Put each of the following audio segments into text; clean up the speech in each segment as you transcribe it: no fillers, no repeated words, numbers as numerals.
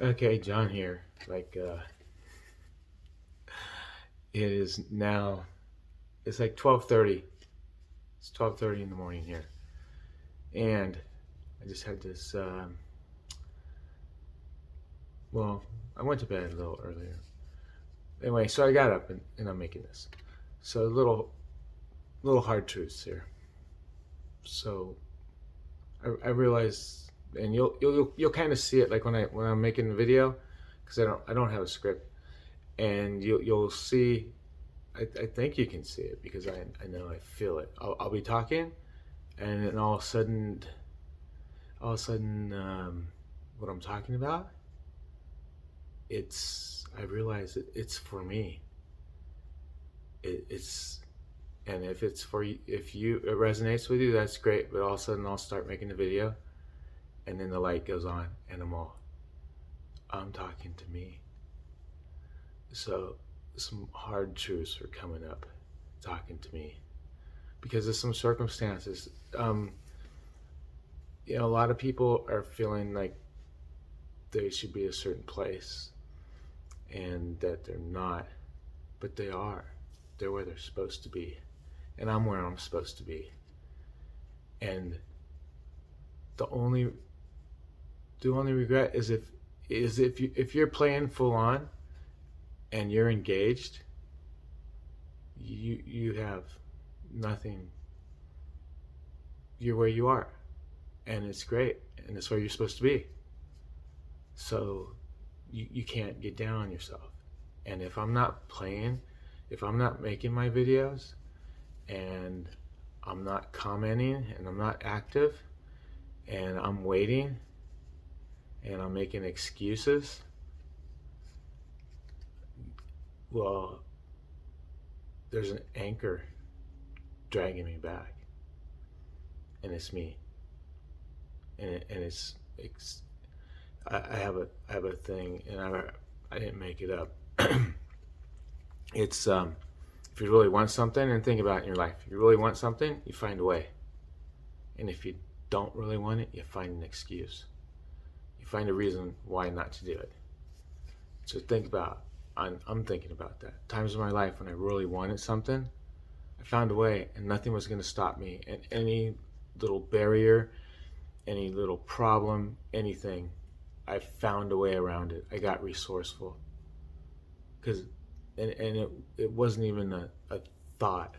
Okay, John here. It is now. It's like 12:30. It's 12:30 in the morning here, and I just had this. Well, I went to bed a little earlier. Anyway, so I got up and I'm making this. So little hard truths here. So I realized, and you'll kind of see it like when I'm making the video, because I don't have a script, and you'll see. I think you can see it because I know I feel it. I'll be talking, and then all of a sudden, what I'm talking about, I realize it's for me. It's and if it's for you, if it resonates with you, that's great. But all of a sudden, I'll start making the video, and then the light goes on, and I'm talking to me. So some hard truths are coming up, talking to me because of some circumstances. A lot of people are feeling like they should be a certain place and that they're not, but they are. They're where they're supposed to be, and I'm where I'm supposed to be. And the only the only regret is if you're playing full on and you're engaged, you have nothing. You're where you are, and it's great, and it's where you're supposed to be. So you can't get down on yourself. And if I'm not playing, if I'm not making my videos, and I'm not commenting, and I'm not active, and I'm waiting, and I'm making excuses, well, there's an anchor dragging me back, and it's me. And it's I have a thing, and I didn't make it up. It's if you really want something, and think about it in your life, if you really want something, you find a way. And if you don't really want it, you find an excuse. You find a reason why not to do it. So think about, I'm thinking about that. Times in my life when I really wanted something, I found a way, and nothing was going to stop me. And any little barrier, any little problem, anything, I found a way around it. I got resourceful. Because it wasn't even a thought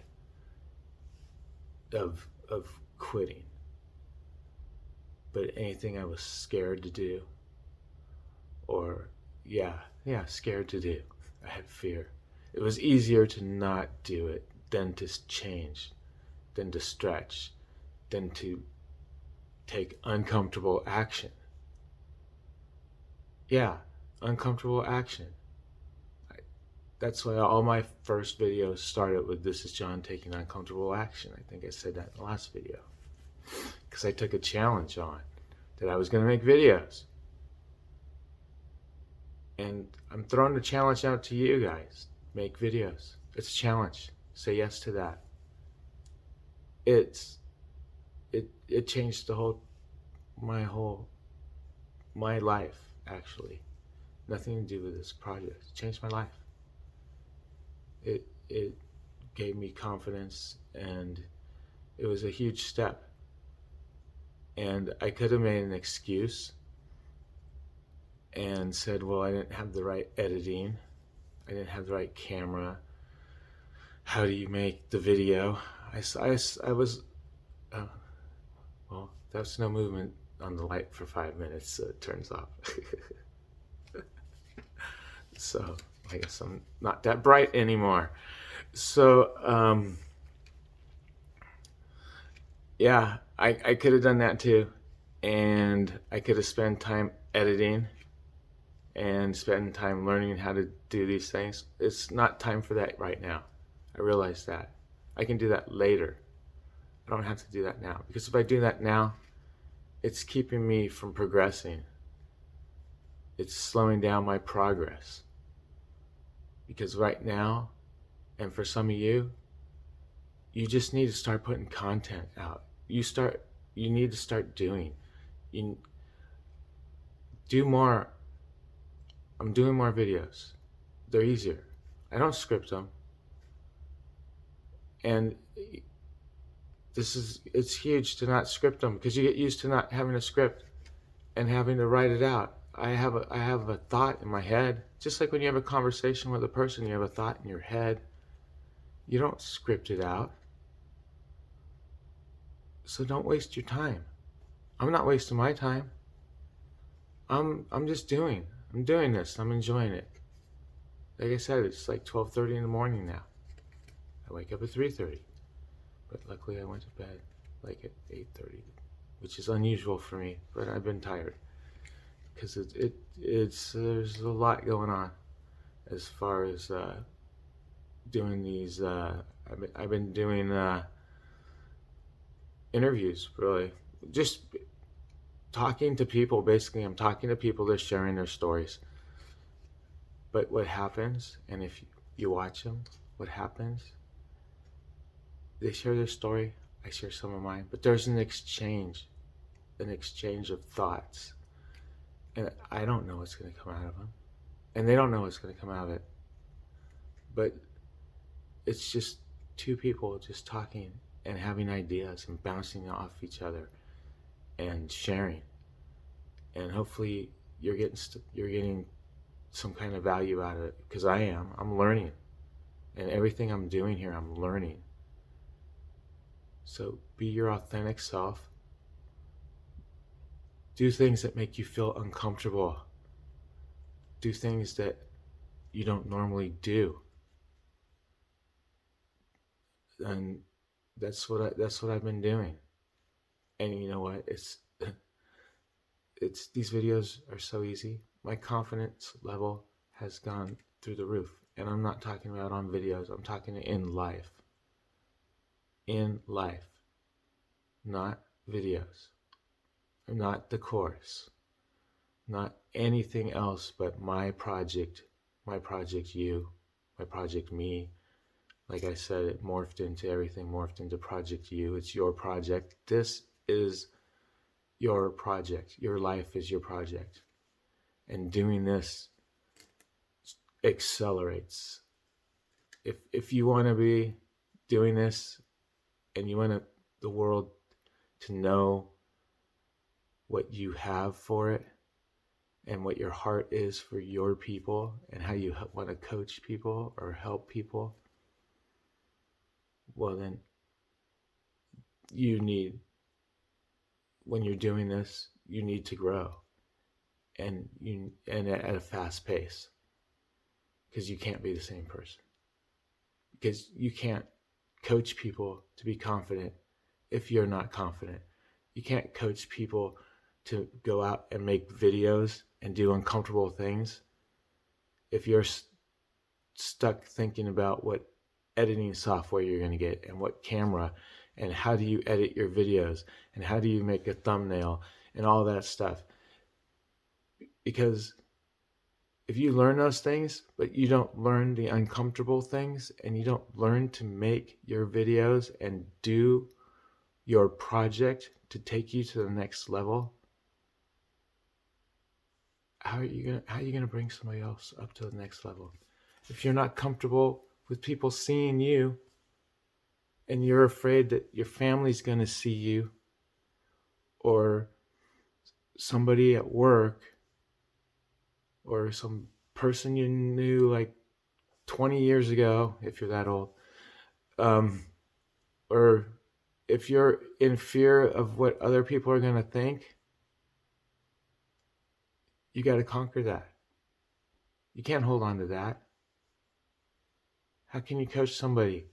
of quitting, but anything I was scared to do, or scared to do. I had fear. It was easier to not do it than to change, than to stretch, than to take uncomfortable action. Yeah, uncomfortable action. That's why all my first videos started with "This is John taking uncomfortable action." I think I said that in the last video. Because I took a challenge on that I was going to make videos. And I'm throwing the challenge out to you guys. Make videos. It's a challenge. Say yes to that. It changed my life, actually. Nothing to do with this project. It changed my life. It gave me confidence, and it was a huge step. And I could have made an excuse and said, well, I didn't have the right editing, I didn't have the right camera. How do you make the video? I was, well, that's no movement on the light for 5 minutes, so it turns off. So I guess I'm not that bright anymore. So, yeah, I could have done that too. And I could have spent time editing and spend time learning how to do these things. It's not time for that right now. I realize that. I can do that later. I don't have to do that now. Because if I do that now, it's keeping me from progressing. It's slowing down my progress. Because right now, and for some of you, you just need to start putting content out. You need to start doing. You do more I'm doing more videos. They're easier. I don't script them. And it's huge to not script them, because you get used to not having a script and having to write it out. I have a thought in my head, just like when you have a conversation with a person, you have a thought in your head. You don't script it out. So don't waste your time. I'm not wasting my time. I'm just doing. I'm doing this. I'm enjoying it. Like I said, it's like 12:30 in the morning now. I wake up at 3:30, but luckily I went to bed like at 8:30, which is unusual for me. But I've been tired because it's there's a lot going on as far as doing these. I've been doing interviews, really, just talking to people. Basically, I'm talking to people. They're sharing their stories. But what happens, and if you watch them, what happens? They share their story. I share some of mine. But there's an exchange of thoughts, and I don't know what's going to come out of them, and they don't know what's going to come out of it. But it's just two people just talking and having ideas and bouncing off each other and sharing, and hopefully you're getting some kind of value out of it, because I'm learning, and everything I'm doing here, I'm learning. So be your authentic self. Do things that make you feel uncomfortable. Do things that you don't normally do. And that's what I've been doing. And you know what? It's these videos are so easy. My confidence level has gone through the roof. And I'm not talking about on videos. I'm talking in life. In life. Not videos. Not the course. Not anything else but my project you, my project me. Like I said, it morphed into everything, morphed into Project You. It's your project. This is your project. Your life is your project. And doing this accelerates. If you want to be doing this and you want the world to know what you have for it and what your heart is for your people and how you want to coach people or help people, well then when you're doing this, you need to grow, and at a fast pace, because you can't be the same person, because you can't coach people to be confident if you're not confident. You can't coach people to go out and make videos and do uncomfortable things if you're stuck thinking about what editing software you're going to get and what camera and how do you edit your videos and how do you make a thumbnail and all that stuff. Because if you learn those things, but you don't learn the uncomfortable things, and you don't learn to make your videos and do your project to take you to the next level, how are you gonna bring somebody else up to the next level? If you're not comfortable with people seeing you, and you're afraid that your family's gonna see you, or somebody at work, or some person you knew like 20 years ago, if you're that old, or if you're in fear of what other people are gonna think, you got to conquer that. You can't hold on to that. How can you coach somebody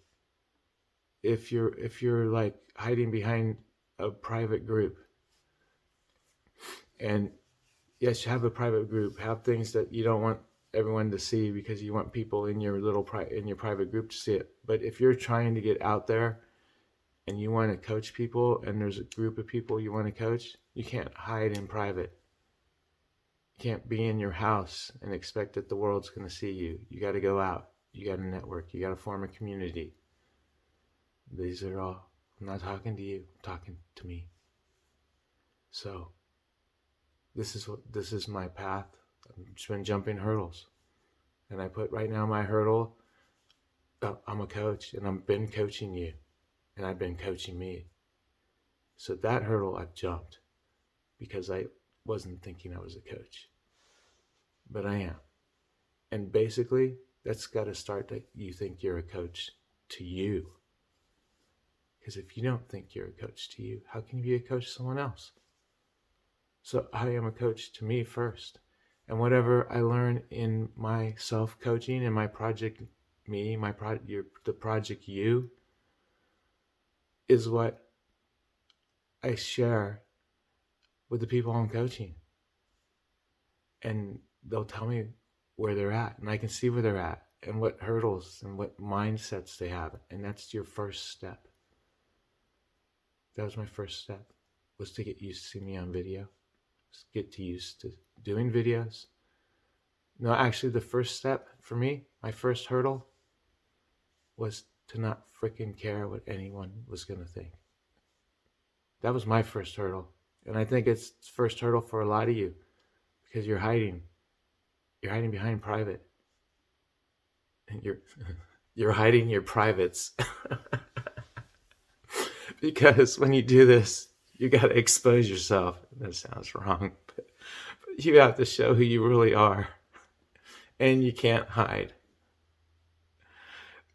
if you're like hiding behind a private group? And yes, you have a private group, have things that you don't want everyone to see because you want people in your in your private group to see it. But if you're trying to get out there and you want to coach people, and there's a group of people you want to coach, you can't hide in private. You can't be in your house and expect that the world's going to see you. You got to go out. You got to network. You got to form a community. These are all, I'm not talking to you, I'm talking to me. So this is my path. I've just been jumping hurdles. And I put right now my hurdle, I'm a coach, and I've been coaching you, and I've been coaching me. So that hurdle I've jumped because I wasn't thinking I was a coach. But I am. And basically, that's got to start that you think you're a coach to you. Because if you don't think you're a coach to you, how can you be a coach to someone else? So I am a coach to me first. And whatever I learn in my self-coaching and my project me, the project you, is what I share with the people I'm coaching. And they'll tell me where they're at, and I can see where they're at and what hurdles and what mindsets they have. And that's your first step. That was my first step, was to get used to seeing me on video, get used to doing videos. No, actually, the first step for me, my first hurdle, was to not freaking care what anyone was going to think. That was my first hurdle. And I think it's the first hurdle for a lot of you, because you're hiding. You're hiding behind private. And you're hiding your privates. Because when you do this, you got to expose yourself. That sounds wrong, but you have to show who you really are. And you can't hide.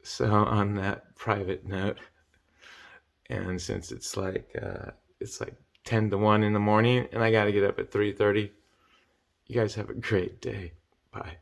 So on that private note, and since it's like 10 to 1 in the morning, and I got to get up at 3:30, you guys have a great day. Bye.